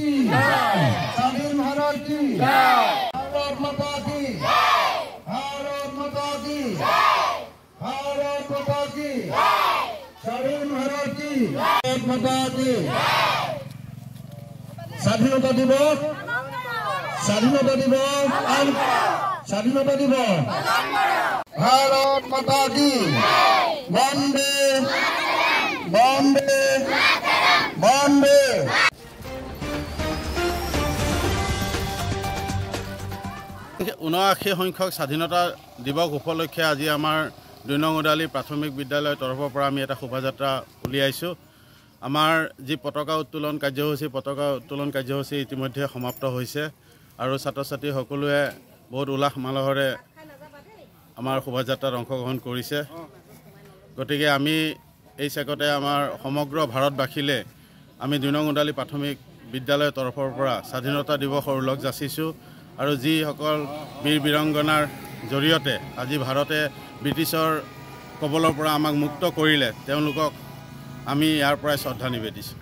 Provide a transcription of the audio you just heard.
की स्वाधीन भारत की भारत माता की भारत माता की भारत माता की स्वाधीन भारत की भारत माता की स्वाधीनता दिवस स्वाधीनता दिवस स्वाधीनता दिवस भारत माता की वंदे वंदे वंदे। 79 সংখ্যক স্বাধীনতা দিৱস উপলক্ষে আজি আমাৰ 2 নং ওদালি প্ৰাথমিক বিদ্যালয়ৰ তৰফৰ পৰা আমি এটা শোভাযাত্ৰা উলিয়াইছোঁ। আমাৰ যি পতাকা উত্তোলন কাৰ্যসূচী ইতিমধ্যে সমাপ্ত হৈছে আৰু ছাত্ৰ ছাত্ৰী সকলোৱে বহুত উল্লাস মালহেৰে আমাৰ শোভাযাত্ৰাত অংশগ্ৰহণ কৰিছে। গতিকে আমি এই চেগতে আমাৰ সমগ্ৰ ভাৰতবাসীলে আমি 2 নং ওদালি প্ৰাথমিক বিদ্যালয়ৰ তৰফৰ পৰা স্বাধীনতা দিৱসৰ উল্লেখ যাচিছোঁ আৰু যিসকল বীৰ বীৰাংগনাৰ জৰিয়তে আজি ভাৰতে ব্ৰিটিছৰ কবলৰ পৰা আমাক মুক্ত কৰিলে তেওঁলোকক আমি ইয়াৰ পৰাই শ্ৰদ্ধা নিবেদিছোঁ।